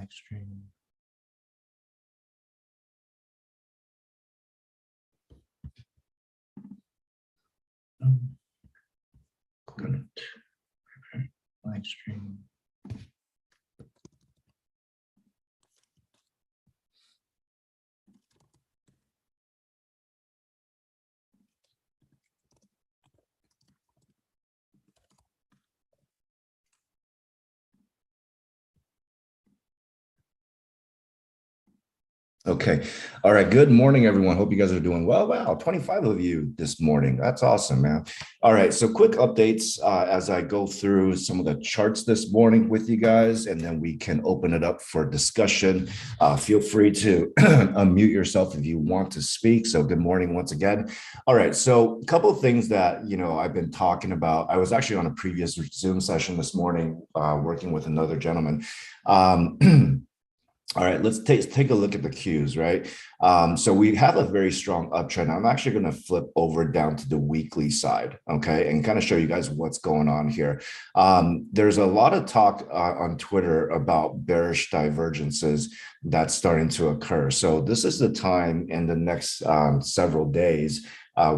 live stream. Good. Okay. Live stream. Okay. All right. Good morning, everyone. Hope you guys are doing well. Wow, 25 of you this morning. That's awesome, man. All right. So quick updates as I go through some of the charts this morning with you guys, and then we can open it up for discussion. Feel free to unmute yourself if you want to speak. So good morning once again. All right. So a couple of things that, I've been talking about. I was actually on a previous Zoom session this morning working with another gentleman. All right, let's take a look at the cues, right? So we have a very strong uptrend. I'm actually going to flip over down to the weekly side, okay, and kind of show you guys what's going on here. There's a lot of talk on Twitter about bearish divergences that's starting to occur. So this is the time in the next several days.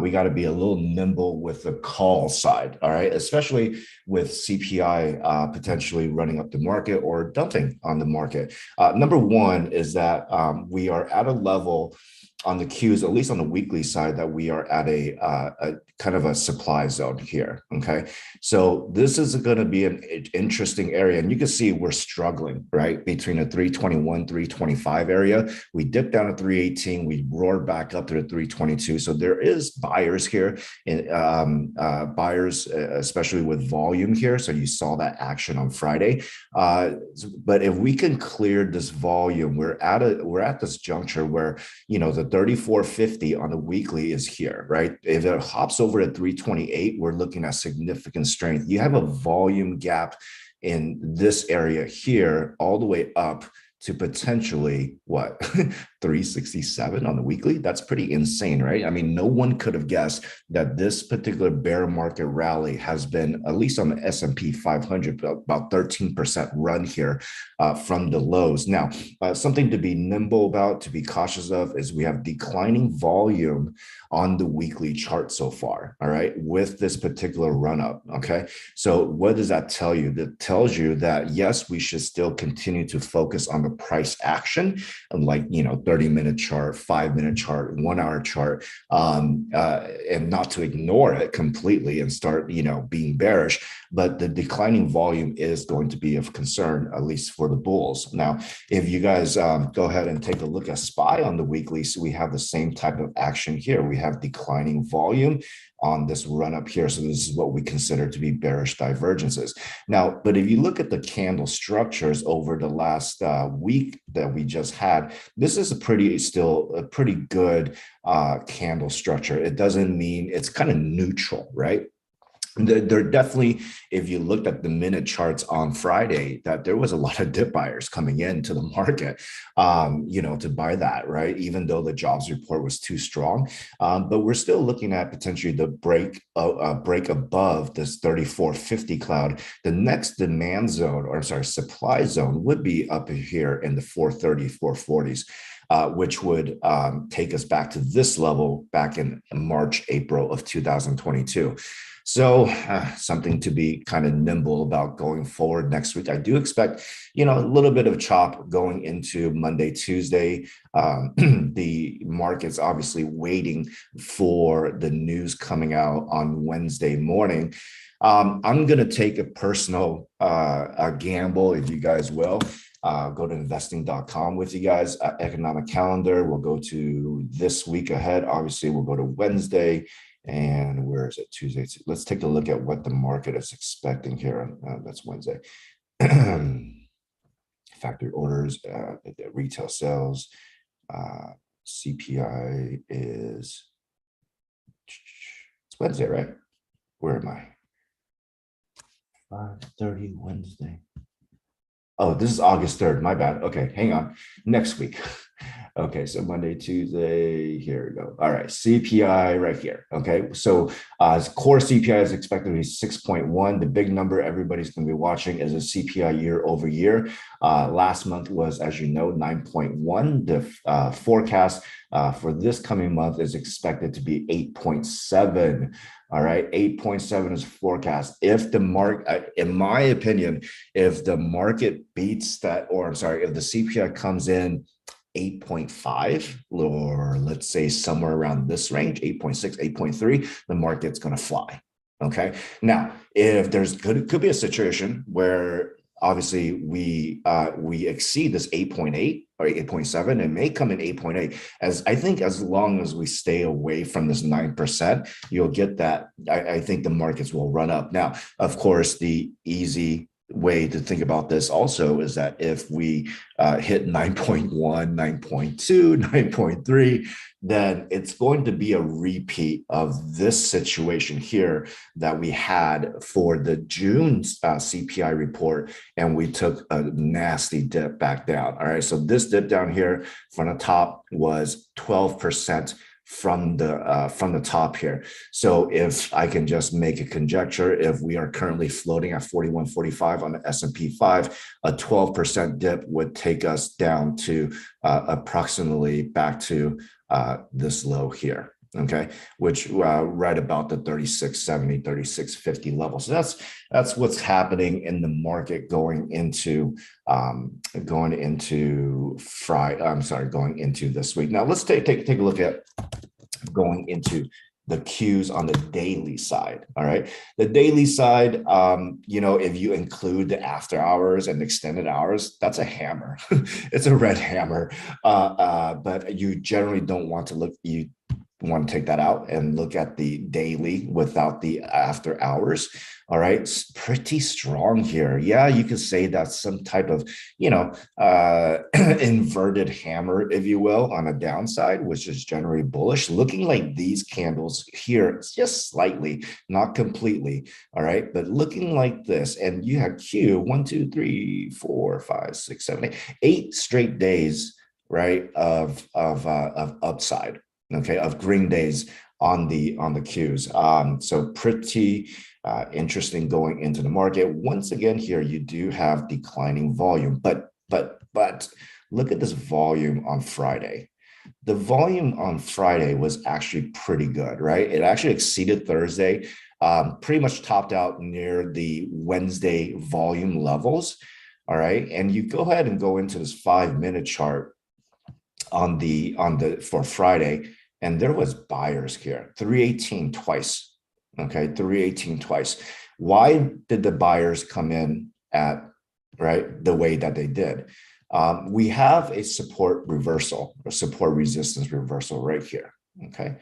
We got to be a little nimble with the call side, all right, especially with CPI potentially running up the market or dumping on the market. Number one is that we are at a level on the cues, at least on the weekly side, that we are at a kind of a supply zone here, okay? So this is going to be an interesting area, and you can see we're struggling, right, between a 321, 325 area. We dipped down to 318, we roared back up to the 322, so there is buyers here, and buyers, especially with volume here, so you saw that action on Friday. But if we can clear this volume, we're at this juncture where, the 3450 on the weekly is here, right? If it hops over to 328, we're looking at significant strength. You have a volume gap in this area here all the way up to potentially what 367 on the weekly. That's pretty insane, right? I mean, no one could have guessed that this particular bear market rally has been, at least on the S&P 500, about 13% run here from the lows. Now, something to be nimble about, to be cautious of, is we have declining volume on the weekly chart so far, all right, with this particular run up, okay? So what does that tell you? That tells you that, yes, we should still continue to focus on the price action, like, 30-minute chart, 5-minute chart, 1-hour chart, and not to ignore it completely and start, being bearish. But the declining volume is going to be of concern, at least for the bulls. Now, if you guys go ahead and take a look at SPY on the weekly, so we have the same type of action here. We have declining volume on this run up here. So this is what we consider to be bearish divergences. Now, but if you look at the candle structures over the last week that we just had, this is still a pretty good candle structure. It doesn't mean it's kind of neutral, right? There definitely, if you looked at the minute charts on Friday, that there was a lot of dip buyers coming into the market, to buy that, right? Even though the jobs report was too strong, but we're still looking at potentially the break above this 3450 cloud. The next demand zone, or sorry, supply zone, would be up here in the 430, 440s. Which would take us back to this level back in March, April of 2022. So something to be kind of nimble about going forward next week. I do expect, a little bit of chop going into Monday, Tuesday. The market's obviously waiting for the news coming out on Wednesday morning. I'm going to take a personal gamble, if you guys will. Go to investing.com with you guys. Economic calendar. We'll go to this week ahead. Obviously, we'll go to Wednesday. And where is it? Tuesday. Let's take a look at what the market is expecting here. That's Wednesday. Factory orders, the retail sales, CPI is, it's Wednesday, right? Where am I? 5:30 Wednesday. Oh, this is August 3rd. My bad. Okay, hang on. Next week. Okay, so Monday, Tuesday, here we go. All right, CPI right here. Okay, so core CPI is expected to be 6.1. The big number everybody's going to be watching is a CPI year over year. Last month was, as you know, 9.1. The forecast for this coming month is expected to be 8.7. All right, 8.7 is forecast. If the market, in my opinion, if the market beats that, or I'm sorry, if the CPI comes in 8.5, or let's say somewhere around this range, 8.6, 8.3, the market's going to fly. Okay. Now, if there's could be a situation where obviously we exceed this 8.8 or 8.7, it may come in 8.8. As I think, as long as we stay away from this 9%, you'll get that. I think the markets will run up. Now, of course, the easy way to think about this also is that if we hit 9.1, 9.2, 9.3, then it's going to be a repeat of this situation here that we had for the June CPI report, and we took a nasty dip back down. All right, so this dip down here from the top was 12% from the top here. So if I can just make a conjecture, if we are currently floating at 41.45 on the S&P 5, a 12% dip would take us down to approximately back to this low here. Okay, which right about the 36.70, 36.50 level. So that's what's happening in the market going into going into this week. Now let's take a look at going into the cues on the daily side. All right, the daily side, if you include the after hours and extended hours, that's a hammer. It's a red hammer, but you generally don't want to look. You want to take that out and look at the daily without the after hours. All right, it's pretty strong here. Yeah, you could say that's some type of inverted hammer, if you will, on a downside, which is generally bullish, looking like these candles here, just slightly, not completely. All right, but looking like this. And you have Q 1 2 3 4 5 6 7 8 straight days, right, of upside, okay, of green days on the cues. So pretty interesting going into the market. Once again, here you do have declining volume, but look at this volume on Friday. The volume on Friday was actually pretty good, right? It actually exceeded Thursday, pretty much topped out near the Wednesday volume levels. All right, and you go ahead and go into this 5-minute chart on the for Friday, and there was buyers here, 318 twice. Okay, 318 twice. Why did the buyers come in at right the way that they did? We have a support reversal or support resistance reversal right here. Okay,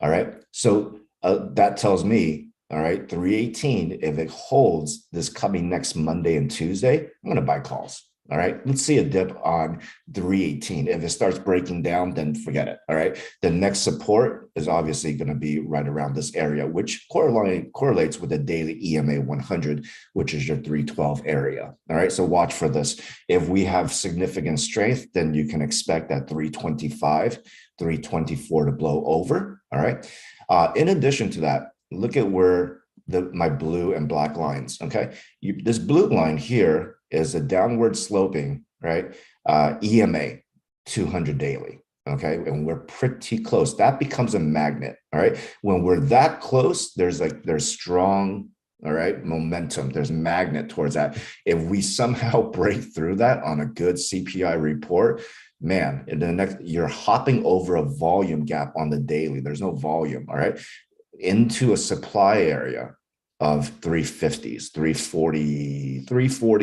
all right. So that tells me, all right, 318. If it holds this coming next Monday and Tuesday, I'm going to buy calls. All right, let's see a dip on 318. If it starts breaking down, then forget it. All right, the next support is obviously going to be right around this area, which correlates with the daily EMA 100, which is your 312 area. All right, so watch for this. If we have significant strength, then you can expect that 325, 324 to blow over. All right. In addition to that, look at where my blue and black lines. Okay, this blue line here is a downward sloping, right? EMA 200 daily. Okay, and we're pretty close. That becomes a magnet. All right, when we're that close, there's strong, all right, momentum. There's magnet towards that. If we somehow break through that on a good CPI report, man, in the next, you're hopping over a volume gap on the daily. There's no volume. All right, into a supply area of 350s, 340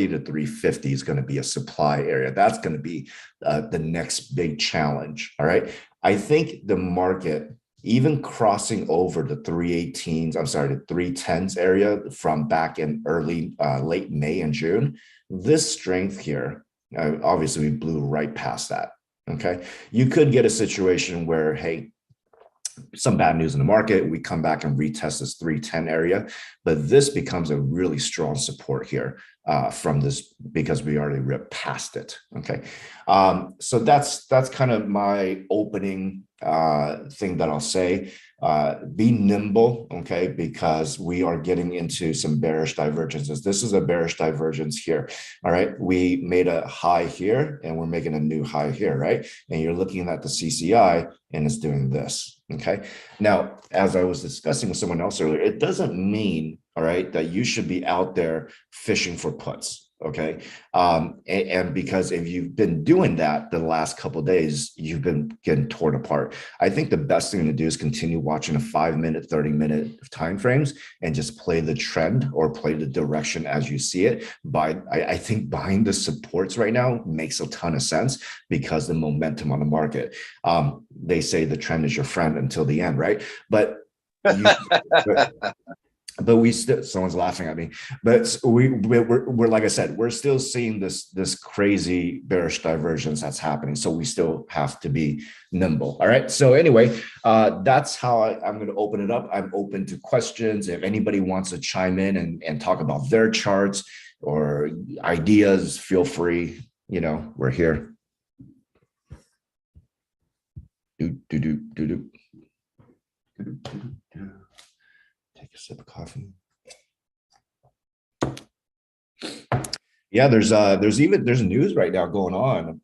to 350 is going to be a supply area. That's going to be the next big challenge. All right. I think the market, even crossing over the 318s, I'm sorry, the 310s area from back in late May and June, this strength here, obviously we blew right past that. Okay. You could get a situation where, hey, some bad news in the market. We come back and retest this 310 area, but this becomes a really strong support here from this because we already ripped past it. Okay, so that's kind of my opening thing that I'll say. Be nimble, okay, because we are getting into some bearish divergences. This is a bearish divergence here. All right, we made a high here and we're making a new high here, right? And you're looking at the CCI and it's doing this. Okay, now as I was discussing with someone else earlier, it doesn't mean, all right, that you should be out there fishing for puts. Okay, and because if you've been doing that the last couple of days, you've been getting torn apart. I think the best thing to do is continue watching a 5-minute, 30-minute time frames and just play the trend or play the direction as you see it. I think buying the supports right now makes a ton of sense because the momentum on the market. They say the trend is your friend until the end, right? But you, but we still, someone's laughing at me, but we're like I said, we're still seeing this crazy bearish divergence that's happening, so we still have to be nimble. All right, so anyway, that's how I'm going to open it up. I'm open to questions. If anybody wants to chime in and talk about their charts or ideas, feel free. You know, we're here. Take a sip of coffee. Yeah, there's news right now going on.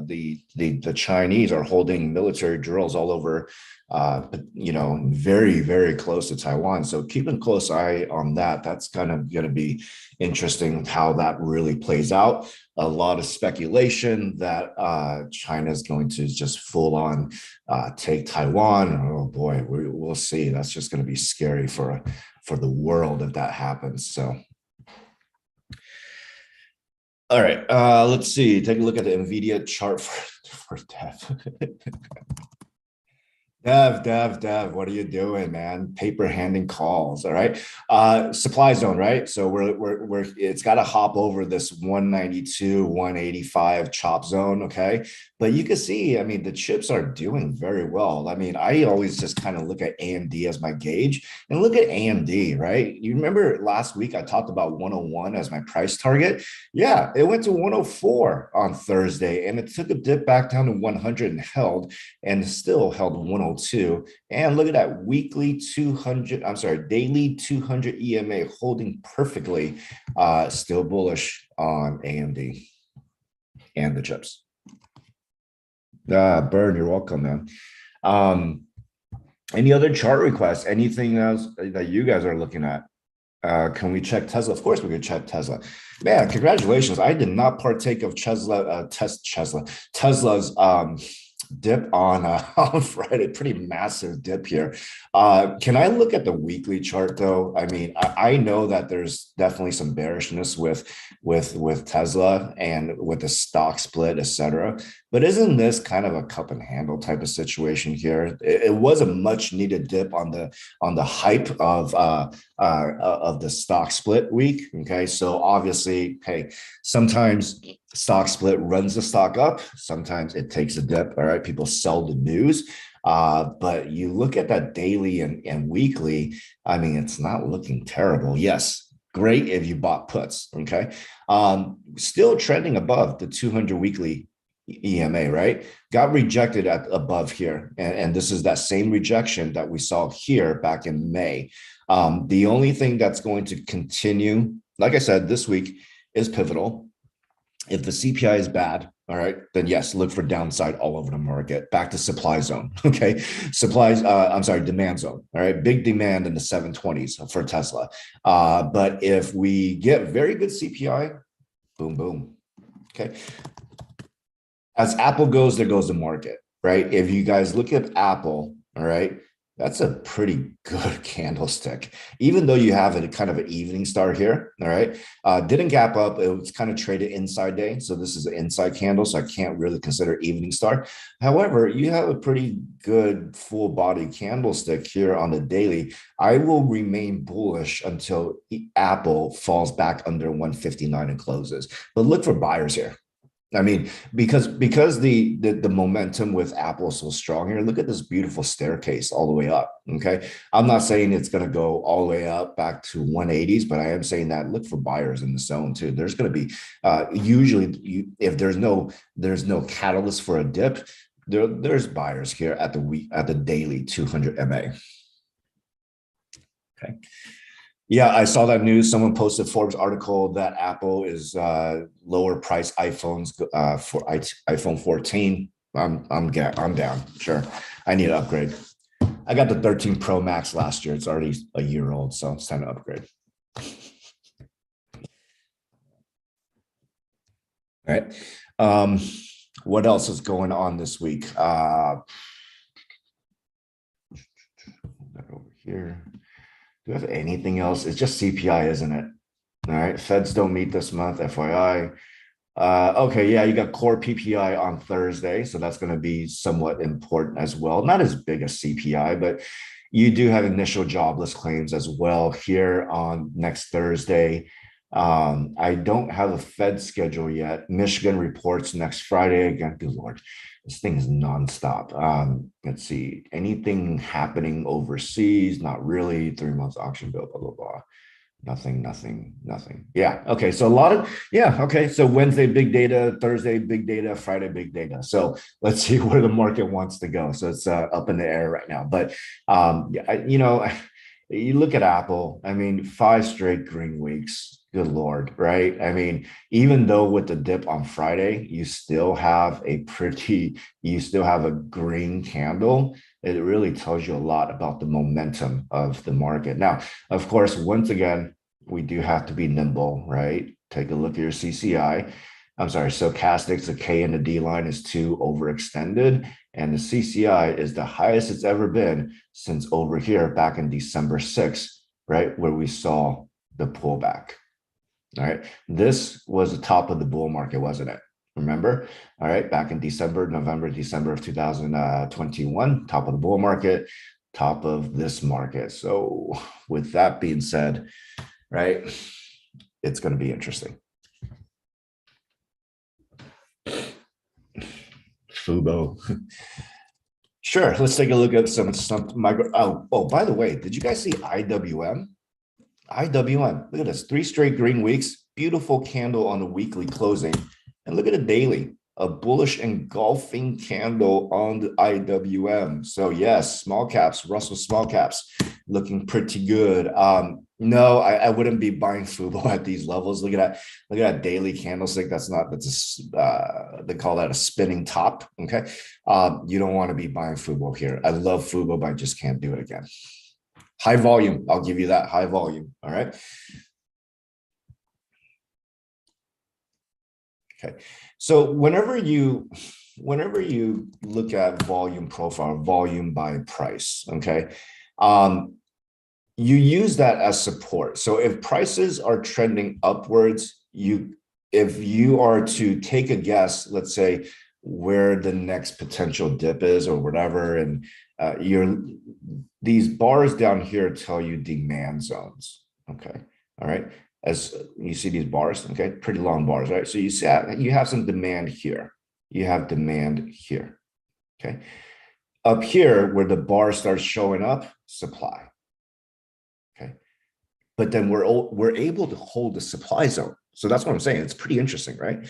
The Chinese are holding military drills all over, very, very close to Taiwan. So keep a close eye on that. That's kind of going to be interesting how that really plays out. A lot of speculation that China is going to just full on take Taiwan. Oh boy, we'll see. That's just going to be scary for the world if that happens. So. All right, let's see. Take a look at the NVIDIA chart for Dev. Dev, what are you doing, man? Paper handing calls, all right? Supply zone, right? So we're it's got to hop over this 192, 185 chop zone, okay? But you can see, I mean, the chips are doing very well. I mean, I always just kind of look at AMD as my gauge and look at AMD, right? You remember last week I talked about 101 as my price target? Yeah, it went to 104 on Thursday and it took a dip back down to 100 and still held 102. And look at that daily 200 EMA holding perfectly, still bullish on AMD and the chips. Burn, you're welcome, man. Any other chart requests? Anything else that you guys are looking at? Can we check Tesla? Of course we could check Tesla. Man, congratulations. I did not partake of Tesla's dip on Friday. Pretty massive dip here. Can I look at the weekly chart though? I mean, I know that there's definitely some bearishness with Tesla and with the stock split, etc. But isn't this kind of a cup and handle type of situation here? It was a much needed dip on the hype of the stock split week. Okay, so obviously, hey, sometimes stock split runs the stock up. Sometimes it takes a dip. All right, people sell the news. But you look at that daily and weekly, I mean, it's not looking terrible. Yes, great if you bought puts. Okay, still trending above the 200 weekly EMA, right? Got rejected at above here. And this is that same rejection that we saw here back in May. The only thing that's going to continue, like I said, this week is pivotal. If the CPI is bad, all right, then yes, look for downside all over the market. Back to supply zone, okay? Demand zone, all right? Big demand in the 720s for Tesla. But if we get very good CPI, boom, boom, okay? As Apple goes, there goes the market, right? If you guys look at Apple, all right, that's a pretty good candlestick. Even though you have a kind of an evening star here, all right, didn't gap up. It was kind of traded inside day. So this is an inside candle, so I can't really consider evening star. However, you have a pretty good full body candlestick here on the daily. I will remain bullish until Apple falls back under 159 and closes. But look for buyers here. I mean, because the momentum with Apple is so strong here. Look at this beautiful staircase all the way up. Okay, I'm not saying it's going to go all the way up back to 180s, but I am saying that look for buyers in the zone too. There's going to be usually if there's no catalyst for a dip, there's buyers here at the week at the daily 200 MA. Okay. Yeah, I saw that news. Someone posted Forbes article that Apple is lower price iPhones for iPhone 14. I'm down. Sure, I need to upgrade. I got the 13 Pro Max last year. It's already a year old, so it's time to upgrade. All right. What else is going on this week? That over here. Do we have anything else? It's just CPI, isn't it? All right. Feds don't meet this month, FYI. Okay, yeah, you got core PPI on Thursday, so that's going to be somewhat important as well. Not as big as CPI, but you do have initial jobless claims as well here on next Thursday. I don't have a Fed schedule yet. Michigan reports next Friday. Again, good Lord, this thing is nonstop. Let's see, anything happening overseas? Not really. 3 months auction bill, blah, blah, blah. Nothing. Yeah. Okay. So a lot of, yeah. Okay. So Wednesday, big data, Thursday, big data, Friday, big data. So let's see where the market wants to go. So it's up in the air right now. But, yeah, you look at Apple, I mean, 5 straight green weeks. Good Lord, right? I mean, even though with the dip on Friday, you still have a green candle. It really tells you a lot about the momentum of the market. Now, of course, once again, we do have to be nimble, right? Take a look at your CCI. I'm sorry, stochastics, the K and the D line is too overextended, and the CCI is the highest it's ever been since over here back in December 6th, right? Where we saw the pullback. All right. This was the top of the bull market, wasn't it? Remember? All right. Back in November, December of 2021, top of the bull market, top of this market. So, with that being said, right, it's going to be interesting. Fubo. Sure. Let's take a look at some micro. Oh, by the way, did you guys see IWM? IWM, look at this, 3 straight green weeks, beautiful candle on the weekly closing. And look at the daily, a bullish engulfing candle on the IWM. So yes, small caps, Russell small caps, looking pretty good. No, I wouldn't be buying Fubo at these levels. Look at that daily candlestick. That's they call that a spinning top. Okay. You don't want to be buying Fubo here. I love Fubo, but I just can't do it again. High volume, I'll give you that, high volume, all right? Okay, so whenever you look at volume profile, volume by price, okay, you use that as support. So if prices are trending upwards, if you are to take a guess, let's say where the next potential dip is or whatever, and these bars down here tell you demand zones. Okay. All right. As you see these bars, okay, pretty long bars, right? So you have some demand here. You have demand here. Okay. Up here, where the bar starts showing up, supply. Okay. But then we're able to hold the supply zone. So that's what I'm saying. It's pretty interesting, right?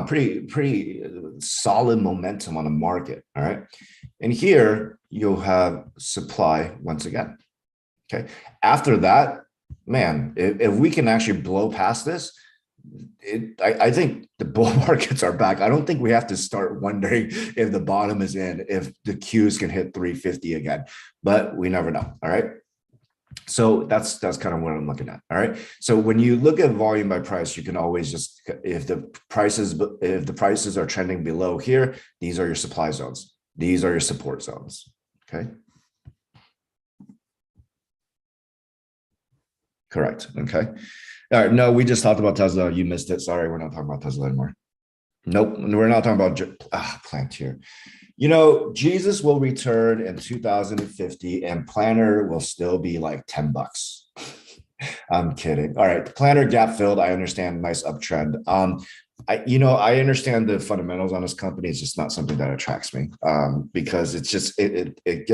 Pretty solid momentum on the market. All right. And here you'll have supply once again. Okay. After that, man, if we can actually blow past this, I think the bull markets are back. I don't think we have to start wondering if the bottom is in, if the Qs can hit 350 again, but we never know. All right. So that's kind of what I'm looking at. All right. So when you look at volume by price, you can always just, if the prices are trending below here, these are your supply zones. These are your support zones. Okay. Correct. Okay. All right. No, we just talked about Tesla. You missed it. Sorry, we're not talking about Tesla anymore. Nope, we're not talking about Palantir. Jesus will return in 2050 and Planner will still be like $10. I'm kidding. All right, Planner gap filled. I understand, nice uptrend. I understand the fundamentals on this company. It's just not something that attracts me, because it's just it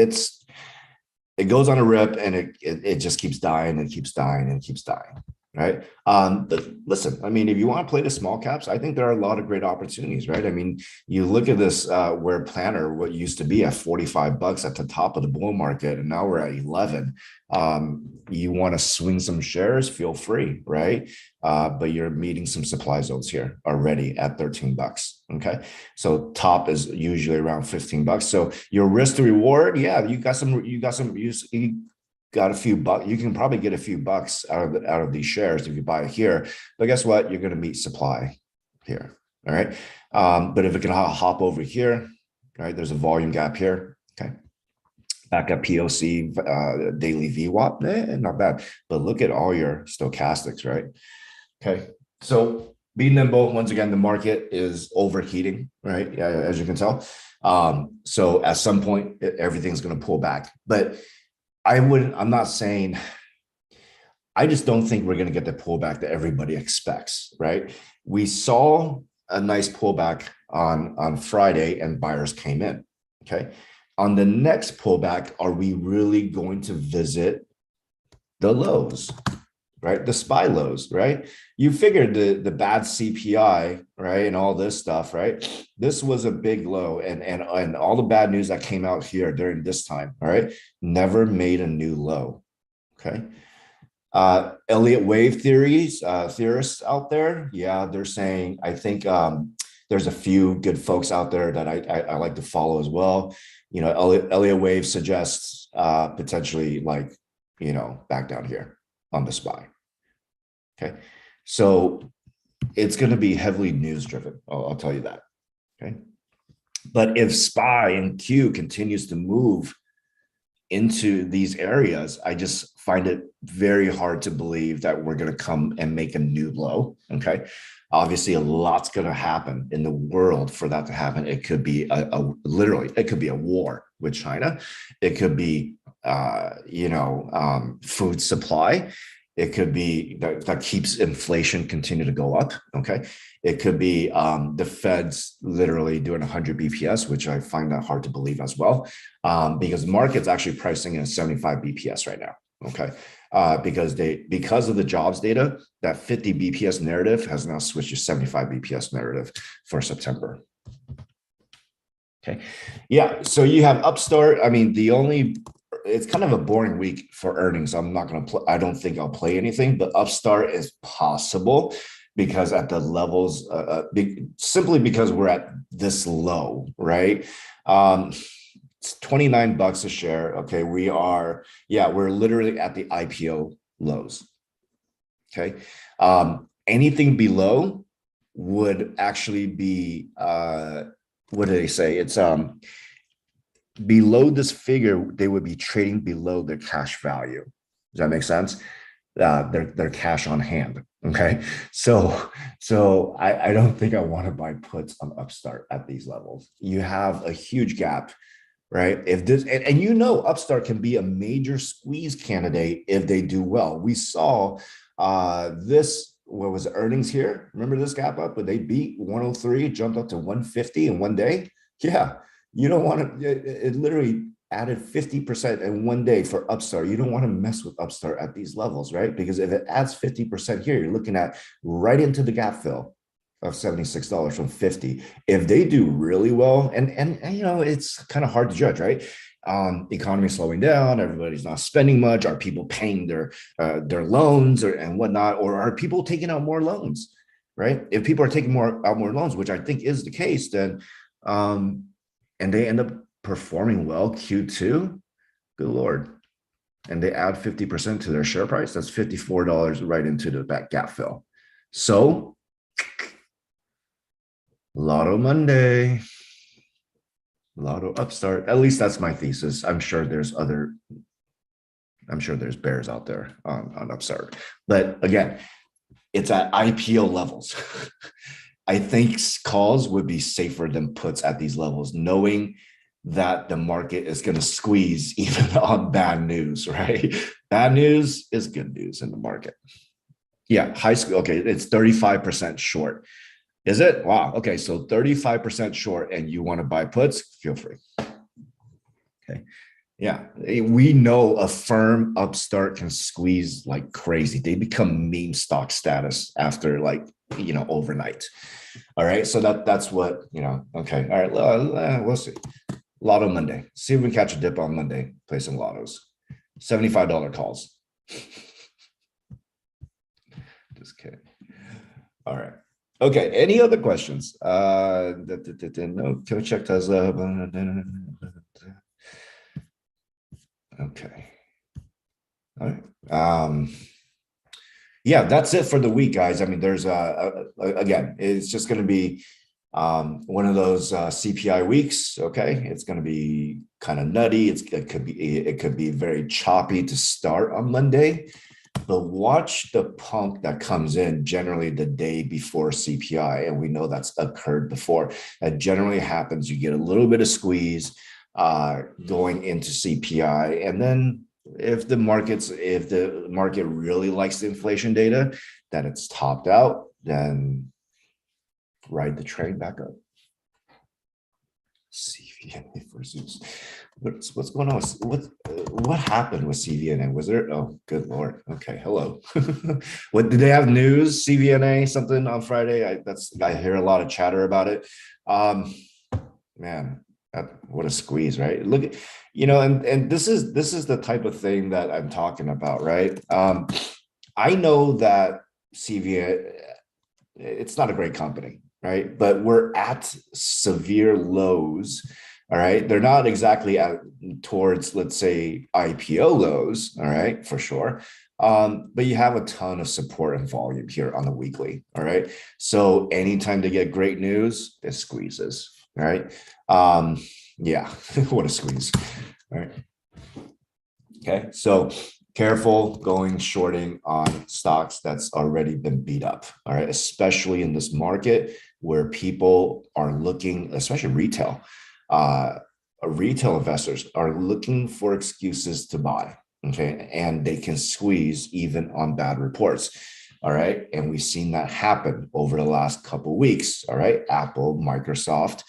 goes on a rip, and it just keeps dying and keeps dying and keeps dying. Right. But listen, I mean, if you want to play the small caps, I think there are a lot of great opportunities, right? I mean, you look at this, where Planner, what used to be at $45 at the top of the bull market, and now we're at 11. You want to swing some shares, feel free, right? But you're meeting some supply zones here already at $13. Okay. So top is usually around $15. So your risk to reward, yeah, you got a few bucks. You can probably get a few bucks out of these shares if you buy it here. But guess what? You're going to meet supply here. All right. But if it can hop over here, right? There's a volume gap here. Okay. Back at POC, daily VWAP, not bad. But look at all your stochastics, right? Okay. So be nimble. Once again, the market is overheating, right? As you can tell. So at some point, everything's going to pull back. But I'm not saying, I just don't think we're going to get the pullback that everybody expects, right? We saw a nice pullback on Friday and buyers came in. Okay. On the next pullback, are we really going to visit the lows, right? The SPY lows, right? You figured the bad CPI, right? And all this stuff, right? This was a big low, and all the bad news that came out here during this time, all right? Never made a new low, okay? Elliott wave theorists out there, yeah, they're saying, I think there's a few good folks out there that I like to follow as well. You know, Elliott wave suggests potentially, like, you know, back down here on the SPY. Okay. So it's going to be heavily news driven. I'll tell you that. Okay. But if SPY and Q continues to move into these areas, I just find it very hard to believe that we're going to come and make a new low. Okay. Obviously, a lot's going to happen in the world for that to happen. It could be literally, it could be a war with China. It could be, food supply. It could be that keeps inflation continue to go up. Okay. It could be the Fed's literally doing 100 BPS, which I find that hard to believe as well, because the market's actually pricing in 75 BPS right now. Okay. Because of the jobs data, that 50 BPS narrative has now switched to 75 BPS narrative for September. Okay. Yeah. So you have Upstart. I mean, it's kind of a boring week for earnings. I'm not going to play. I don't think I'll play anything, but Upstart is possible because at the levels, simply because we're at this low, right? It's $29 a share. Okay. We're literally at the IPO lows. Okay. Anything below would actually be, what do they say? It's, below this figure, they would be trading below their cash value. Does that make sense? Their cash on hand. Okay. So I don't think I want to buy puts on Upstart at these levels. You have a huge gap, right? If this, and Upstart can be a major squeeze candidate if they do well. We saw this, what was the earnings here? Remember this gap up, but they beat 103, jumped up to 150 in one day. Yeah. You don't want to, it literally added 50% in one day for Upstart. You don't want to mess with Upstart at these levels, right? Because if it adds 50% here, you're looking at right into the gap fill of $76 from 50. If they do really well, and it's kind of hard to judge, right? Economy slowing down, everybody's not spending much. Are people paying their loans and whatnot, or are people taking out more loans, right? If people are taking out more loans, which I think is the case, then and they end up performing well Q2, good Lord. And they add 50% to their share price. That's $54 right into the back gap fill. So Lotto Monday, Lotto Upstart. At least that's my thesis. I'm sure there's bears out there on Upstart. But again, it's at IPO levels. I think calls would be safer than puts at these levels, knowing that the market is going to squeeze even on bad news, right? Bad news is good news in the market. Yeah, high school. Okay, it's 35% short. Is it? Wow. Okay. So 35% short and you want to buy puts, feel free. Okay. Yeah. We know a firm upstart can squeeze like crazy. They become meme stock status after like, overnight. All right. So that's what, okay. All right. We'll see. Lotto Monday. See if we can catch a dip on Monday. Play some lottos. $75 calls. Just kidding. All right. Okay. Any other questions? No. Can we check Tesla? Okay. All right. Yeah, that's it for the week, guys. I mean, there's again, it's just going to be one of those CPI weeks. Okay, it's going to be kind of nutty. It could be very choppy to start on Monday, but watch the pump that comes in generally the day before CPI, and we know that's occurred before. That generally happens. You get a little bit of squeeze going into CPI, and then if the market really likes the inflation data, that it's topped out, then ride the train back up. CVNA for Zeus. What's going on? What happened with CVNA? Was there? Oh, good Lord. Okay, hello. What did they have news? CVNA something on Friday? I hear a lot of chatter about it. Man, what a squeeze, right? Look at, and this is the type of thing that I'm talking about, right? I know that CVNA, it's not a great company, right? But we're at severe lows. All right. They're not exactly towards, let's say, IPO lows. All right. For sure. But you have a ton of support and volume here on the weekly. All right. So anytime they get great news, it squeezes. All right. Yeah. What a squeeze. All right. Okay. So careful going shorting on stocks that's already been beat up. All right. Especially in this market where people are looking, especially retail investors are looking for excuses to buy. Okay. And they can squeeze even on bad reports. All right. And we've seen that happen over the last couple of weeks. All right. Apple, Microsoft,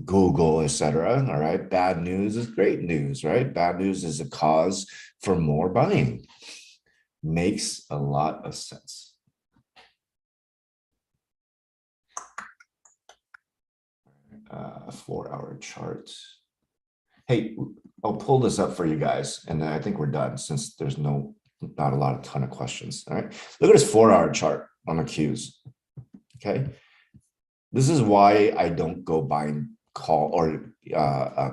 Google, etc. All right. Bad news is great news, right? Bad news is a cause for more buying. Makes a lot of sense. 4-hour chart. Hey, I'll pull this up for you guys, and then I think we're done since there's not a ton of questions. All right. Look at this 4-hour chart on the Qs. Okay. This is why I don't go buying call or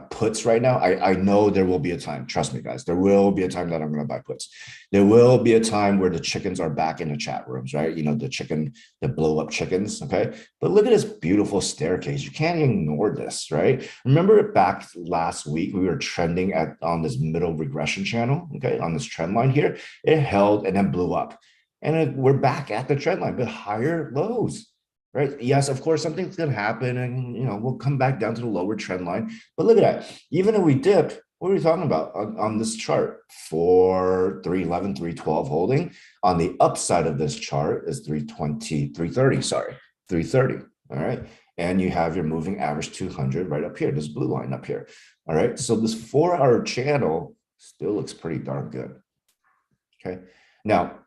puts right now. I know there will be a time. Trust me, guys. There will be a time that I'm going to buy puts. There will be a time where the chickens are back in the chat rooms, right? The blow up chickens. Okay. But look at this beautiful staircase. You can't ignore this, right? Remember back last week, we were trending on this middle regression channel. Okay. On this trend line here, it held and then blew up. And we're back at the trend line, but higher lows. Right. Yes, of course, something's going to happen and, we'll come back down to the lower trend line. But look at that. Even if we dip, what are we talking about on this chart? 311, 312 holding. On the upside of this chart is 330, sorry, 330. All right. And you have your moving average 200 right up here, this blue line up here. All right. So this 4-hour channel still looks pretty darn good. Okay. Now,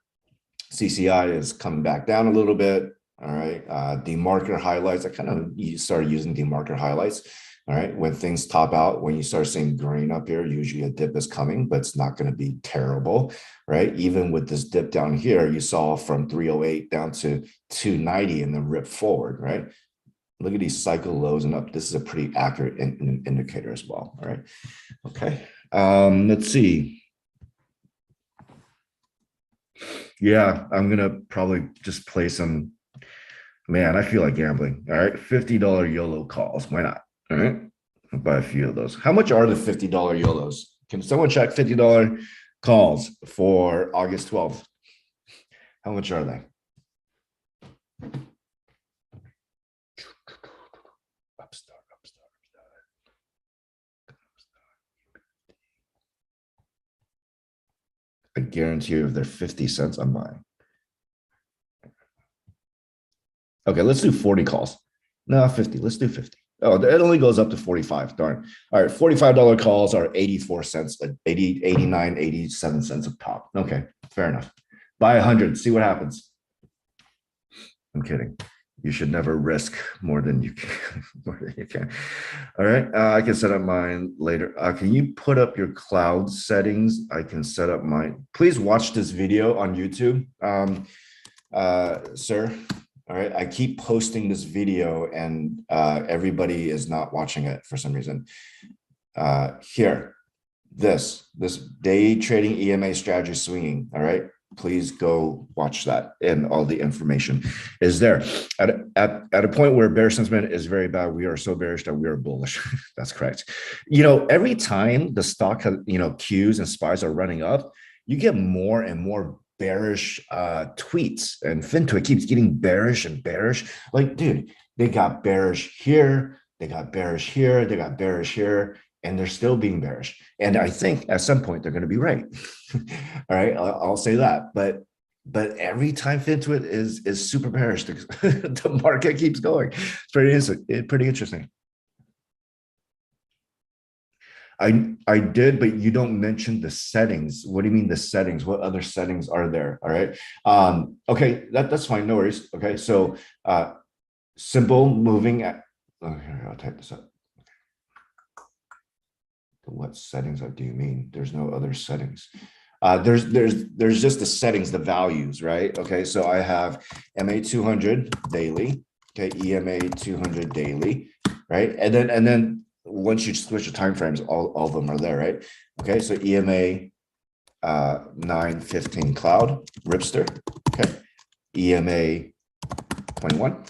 CCI is coming back down a little bit. All right. DeMarker highlights. I kind of started using DeMarker highlights. All right. When things top out, when you start seeing green up here, usually a dip is coming, but it's not going to be terrible. Right. Even with this dip down here, you saw from 308 down to 290 and then rip forward. Right. Look at these cycle lows and up. This is a pretty accurate indicator as well. All right. Okay. Let's see. Yeah, I'm going to probably just play some. Man, I feel like gambling. All right. $50 YOLO calls. Why not? All right. I'll buy a few of those. How much are the $50 YOLOs? Can someone check $50 calls for August 12th? How much are they? Upstart. I guarantee you if they're 50 cents, I'm buying. Okay, let's do 40 calls. No, 50. Let's do 50. Oh, it only goes up to 45. Darn. All right, $45 calls are 84 cents, 80, 89, 87 cents a pop. Okay, fair enough. Buy 100, see what happens. I'm kidding. You should never risk more than you can. More than you can. All right, I can set up mine later. Can you put up your cloud settings? I can set up mine. Please watch this video on YouTube, sir. All right, I keep posting this video and everybody is not watching it for some reason. Here, this day trading EMA strategy swinging. All right, please go watch that, and all the information is there. At a point where bear sentiment is very bad, we are so bearish that we are bullish. That's correct. Every time the stock has, Qs and SPYs are running up, you get more and more bearish tweets, and FinTwit keeps getting bearish and bearish. Like, dude, they got bearish here, they got bearish here, they got bearish here, and they're still being bearish. And I think at some point they're going to be right. All right, I'll say that. But every time FinTwit is super bearish, the market keeps going. It's pretty interesting. I did, but you don't mention the settings. What do you mean the settings? What other settings are there? All right. Okay, that's fine. No worries. Okay, so simple moving at. Oh, here, I'll type this up. What settings do you mean? There's no other settings. There's just the settings, the values, right? Okay, so I have MA 200 daily. Okay, EMA 200 daily, right? And then once you switch the time frames, all of them are there, right? Okay, so EMA 915 cloud Ripster, okay, EMA 21,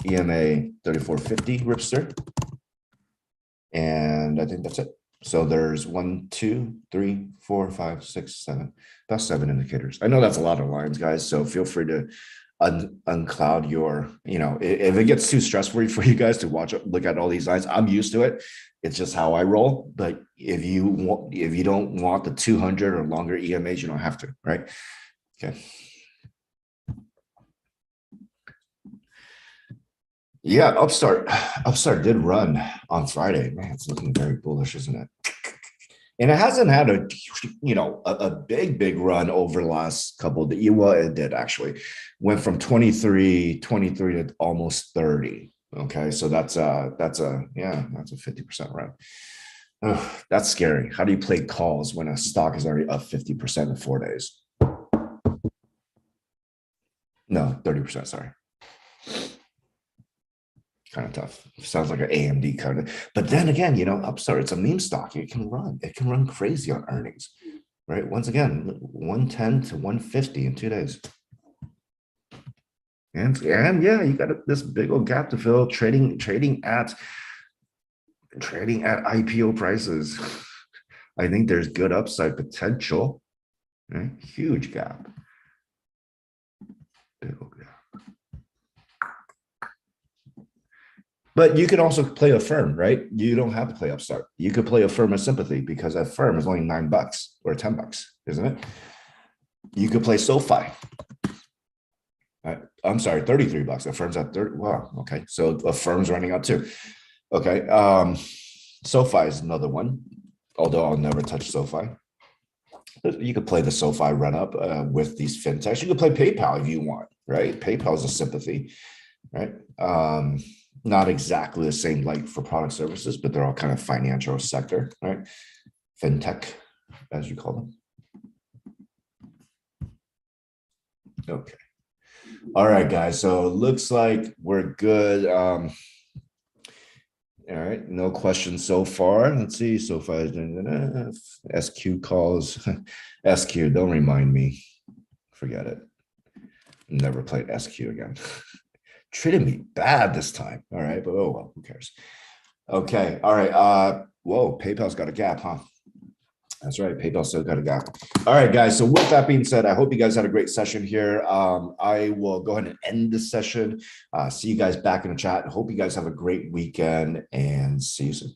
EMA 3450 Ripster, and I think that's it. So there's 1, 2, 3, 4, 5, 6, 7, about 7 indicators. I know that's a lot of lines, guys. So feel free to uncloud your, if it gets too stressful for you guys to look at all these lines. I'm used to it. It's just how I roll. But if you don't want the 200 or longer EMAs, you don't have to, right? Okay. Yeah, Upstart did run on Friday. Man, it's looking very bullish, isn't it? And it hasn't had a big run over the last couple of days. Well, it did actually. Went from 23 to almost 30. Okay, so that's a 50% run. Ugh, that's scary. How do you play calls when a stock is already up 50% in 4 days? No, 30%, sorry. Kind of tough. Sounds like an AMD kind of. But then again, Upstart, it's a meme stock. It can run crazy on earnings, right? Once again, 110 to 150 in 2 days. And yeah, you got this big old gap to fill, trading at IPO prices. I think there's good upside potential, right? Huge gap. Big old gap. But you can also play Affirm, right? You don't have to play Upstart. You could play Affirm as sympathy because Affirm is only $9 or $10, isn't it? You could play SoFi. I'm sorry, $33. Affirm's at 30. Wow, okay. So Affirm's running out too. Okay. SoFi is another one, although I'll never touch SoFi. You could play the SoFi run up with these fintechs. You could play PayPal if you want, right? PayPal is a sympathy, right? Not exactly the same like for product services, but they're all kind of financial sector, right? Fintech, as you call them. Okay. All right, guys. So it looks like we're good. All right, no questions so far. Let's see. So far, SQ calls. SQ, don't remind me. Forget it. Never played SQ again. Treated me bad this time. All right, but oh well, who cares? Okay, all right. Whoa, PayPal's got a gap, huh? That's right, PayPal still got a gap. All right, guys. So with that being said, I hope you guys had a great session here. I will go ahead and end this session. See you guys back in the chat. Hope you guys have a great weekend and see you soon.